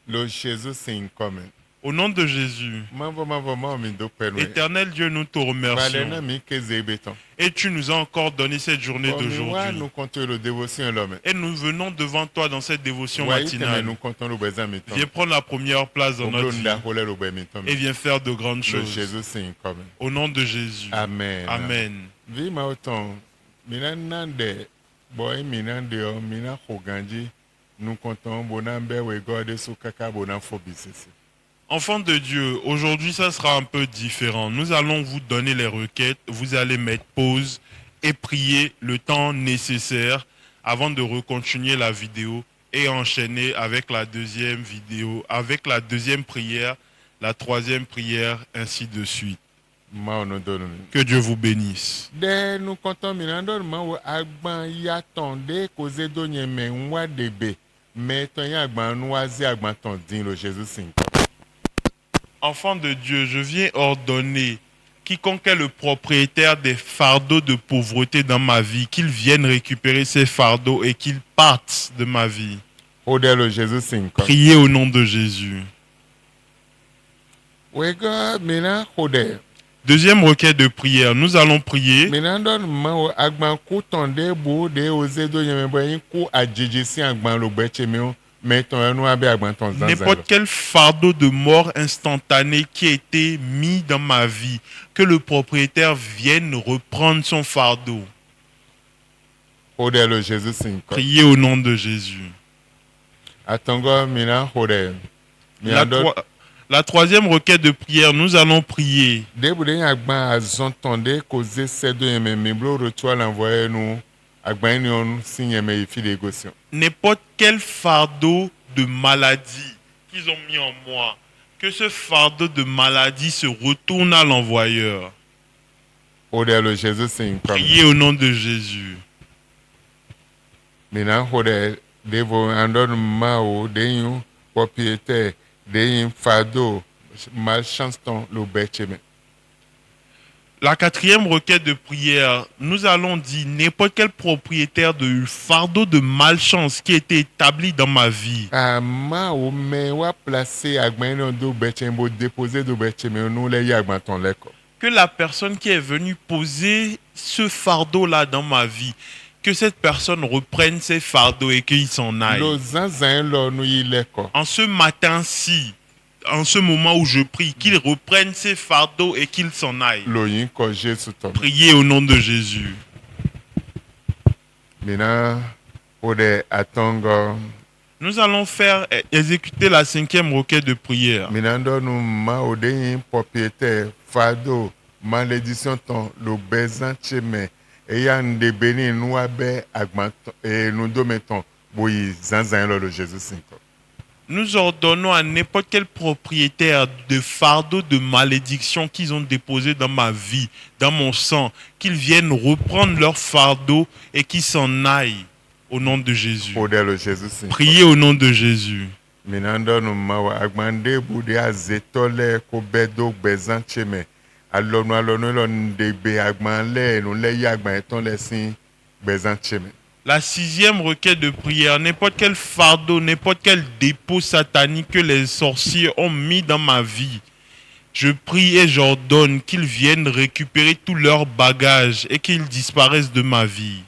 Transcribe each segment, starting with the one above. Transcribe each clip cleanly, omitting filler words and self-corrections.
Lord Jesus sing coming. Au nom de Jésus, Éternel Dieu, nous te remercions. Et tu nous as encore donné cette journée d'aujourd'hui. Et nous venons devant toi dans cette dévotion matinale. Viens prendre la première place dans notre vie et viens faire de grandes choses. Au nom de Jésus. Amen. Amen. Nous comptons Enfants de Dieu, aujourd'hui ça sera un peu différent. Nous allons vous donner les requêtes, vous allez mettre pause et prier le temps nécessaire avant de recontinuer la vidéo et enchaîner avec la deuxième vidéo, avec la deuxième prière, la troisième prière, ainsi de suite. Que Dieu vous bénisse. Nous comptons Enfant de Dieu, je viens ordonner quiconque est le propriétaire des fardeaux de pauvreté dans ma vie, qu'il vienne récupérer ces fardeaux et qu'il parte de ma vie. Priez au nom de Jésus. Deuxième requête de prière, nous allons prier. N'importe quel fardeau de mort instantanée qui a été mis dans ma vie, que le propriétaire vienne reprendre son fardeau. Priez au nom de Jésus. La troisième requête de prière, nous allons prier. N'importe quel fardeau de maladie qu'ils ont mis en moi, que ce fardeau de maladie se retourne à l'envoyeur. Priez au nom de Jésus. La quatrième requête de prière, nous allons dire n'importe quel propriétaire de fardeau de malchance qui a été établi dans ma vie. Que la personne qui est venue poser ce fardeau-là dans ma vie, que cette personne reprenne ses fardeaux et qu'il s'en aille. En ce matin-ci, en ce moment où je prie, qu'il reprenne ses fardeaux et qu'il s'en aille. Priez au nom de Jésus. Nous allons faire exécuter la cinquième requête de prière. Malédiction ton le besoin cheme et de béni nous abe et nous domettons oui zanzan le Jésus. Nous ordonnons à n'importe quel propriétaire de fardeau de malédiction qu'ils ont déposé dans ma vie, dans mon sang, qu'ils viennent reprendre leur fardeau et qu'ils s'en aillent au nom de Jésus. Priez au nom de Jésus. La sixième requête de prière, n'importe quel fardeau, n'importe quel dépôt satanique que les sorciers ont mis dans ma vie, je prie et j'ordonne qu'ils viennent récupérer tous leurs bagages et qu'ils disparaissent de ma vie.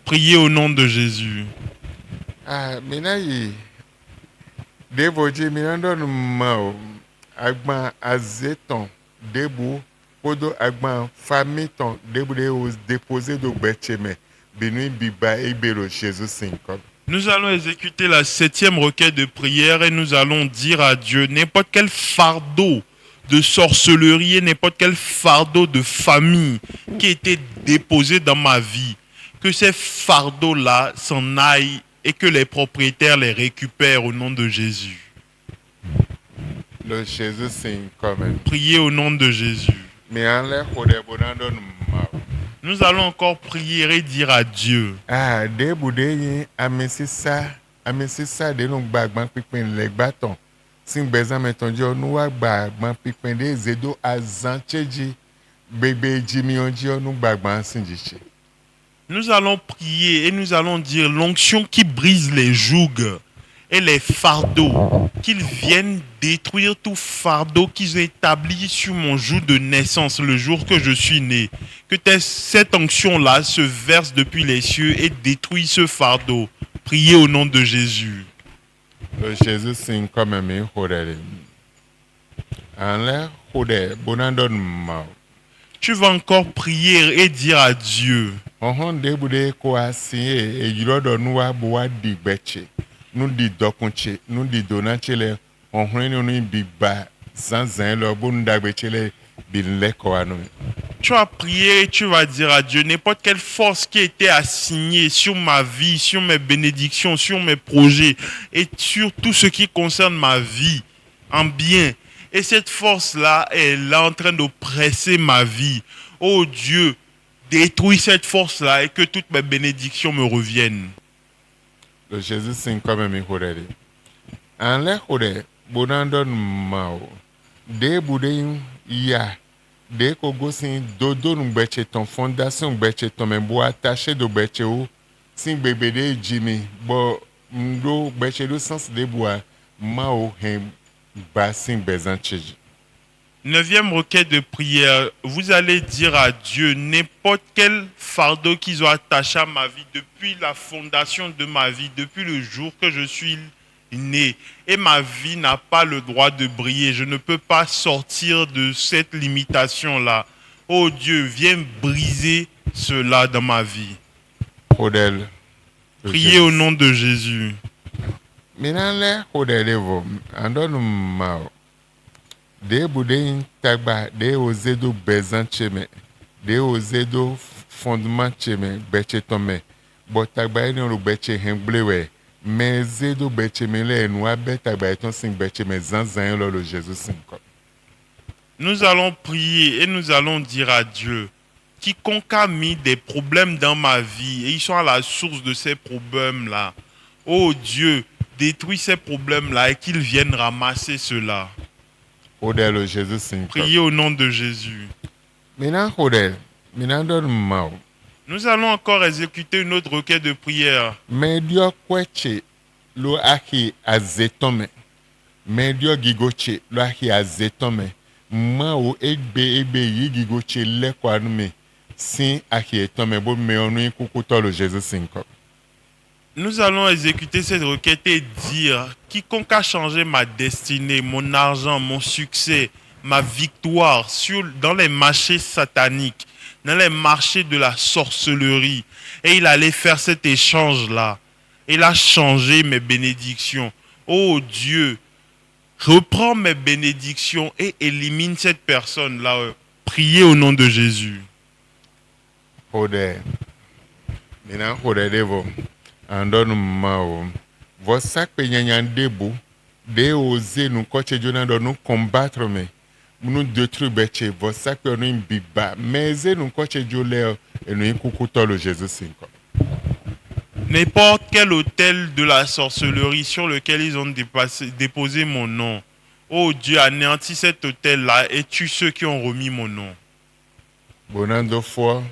Priez au nom de Jésus. Nous allons exécuter la septième requête de prière et nous allons dire à Dieu n'importe quel fardeau de sorcellerie, n'importe quel fardeau de famille qui a été déposé dans ma vie, que ces fardeaux-là s'en aillent et que les propriétaires les récupèrent au nom de Jésus. Priez au nom de Jésus. Nous allons encore prier et dire à Dieu. Nous allons prier et nous allons dire l'onction qui brise les jougs, et les fardeaux, qu'ils viennent détruire tout fardeau qu'ils ont établi sur mon jour de naissance, le jour que je suis né. Que cette onction-là se verse depuis les cieux et détruit ce fardeau. Priez au nom de Jésus. Le Jésus sin comme mi hodere. Anle hode bonandon ma. Tu vas encore prier et dire à Dieu. Ohon de bude ko asie e yirodo nuwa boa di beche. Nu di dokunche, nu di donachele ohun ni onu bigba zanzan lo bon dagbechele binle ko anu. Tu vas prier et tu vas dire à Dieu n'importe quelle force qui était assignée sur ma vie, sur mes bénédictions, sur mes projets et sur tout ce qui concerne ma vie en bien. Et cette force-là est là en train d'oppresser ma vie. Oh Dieu, détruis cette force-là et que toutes mes bénédictions me reviennent. Le Jésus sin comme mi hodere. Anle hode bonandon ma. De bude ya. De kogo sin dodo nou beche ton fondation beche ton men bo attaché do beche ou sin bebe de jimi bo mdo beche do sens de bois ma ou hem basin bezan cheji. Neuvième requête de prière, vous allez dire à Dieu n'importe quel fardeau qu'ils ont attaché à ma vie depuis la fondation de ma vie, depuis le jour que je suis né. Et ma vie n'a pas le droit de briller. Je ne peux pas sortir de cette limitation-là. Oh Dieu, viens briser cela dans ma vie. Hodel. Priez au nom de Jésus. Minanle hodel evo andon ma. De bude tagba de ozedo bezan cheme. De ozedo fondement cheme beche ton men. Bo tagba ni on beche hemblewe. Mais zedo beche mele nou abet agbayton sin beche me zanzan lo Jésus sin comme. Nous allons prier et nous allons dire à Dieu, quiconque a mis des problèmes dans ma vie et ils sont à la source de ces problèmes-là, oh Dieu, détruis ces problèmes-là et qu'ils viennent ramasser cela. Hodel le Jésus sin comme. Priez au nom de Jésus. Minan hodel, minan don ma. Nous allons encore exécuter une autre requête de prière. Medio kweche lo aki azetome. Medio gigoche lo aki azetome. Ma o egbe yi gigoche le kwa nume. Sin aki etome bo me onu kukuto le Jésus sinko. Nous allons exécuter cette requête et dire, quiconque a changé ma destinée, mon argent, mon succès, ma victoire dans les marchés sataniques, dans les marchés de la sorcellerie, et il allait faire cet échange-là. Il a changé mes bénédictions. Oh Dieu, reprends mes bénédictions et élimine cette personne-là. Priez au nom de Jésus. Hodel. Minan hodel devo. Andon ma o. Vosak pe nyanyan debo. De oser nous coacher Jonan de nous combattre mais. Nous détruire beche. Vosak pe nous bigba. Mais nous coacher Jolé et nous kukuto le Jésus sinko. N'importe quel hôtel de la sorcellerie sur lequel ils ont déposé mon nom. Oh Dieu, anéantis cet hôtel-là et tue ceux qui ont remis mon nom. Bonando fois,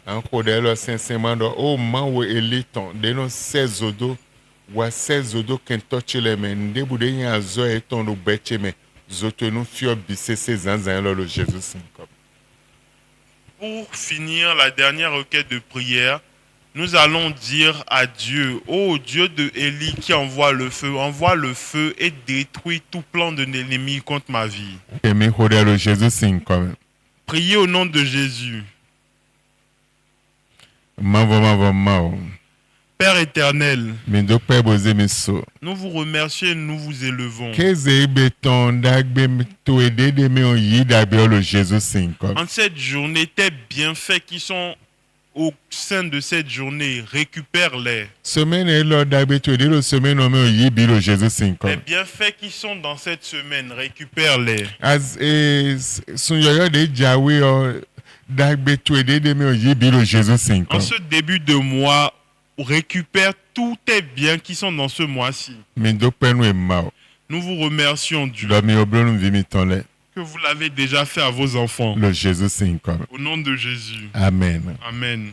en kodelo sincèrement, oh man ou eliton, de nos 16 odo, ou 16 odo kentoche le men, de boude y a zo eton ou beche men, zote nous fio bisse ces anzan le Jésus sinko. Pour finir la dernière requête de prière, nous allons dire à Dieu, ô Dieu de Élie qui envoie le feu et détruit tout plan de l'ennemi contre ma vie. Et me kodelo Jésus sinko. Priez au nom de Jésus. Mavo. Père éternel, Mais do pe boze miso. nous vous remercions et nous vous élevons. Keze beton dagbe to ede de me on yi dagbe le Jésus sinko. En cette journée, tes bienfaits qui sont au sein de cette journée, récupère-les. Semaine et l'ordre dagbe to ede le semaine on me yi bi le Jésus sinko. Les bienfaits qui sont dans cette semaine, récupère-les. As son yoyo de jawe o dagbe to ede de me on yi bi le Jésus sinko. En ce début de mois, récupère tous tes biens qui sont dans ce mois-ci. Mais do pe nou e ma. Nous vous remercions, Dieu, Do mi oblo nou vi mi ton le. que vous l'avez déjà fait à vos enfants. Le Jésus sinko. Au nom de Jésus. Amen. Amen.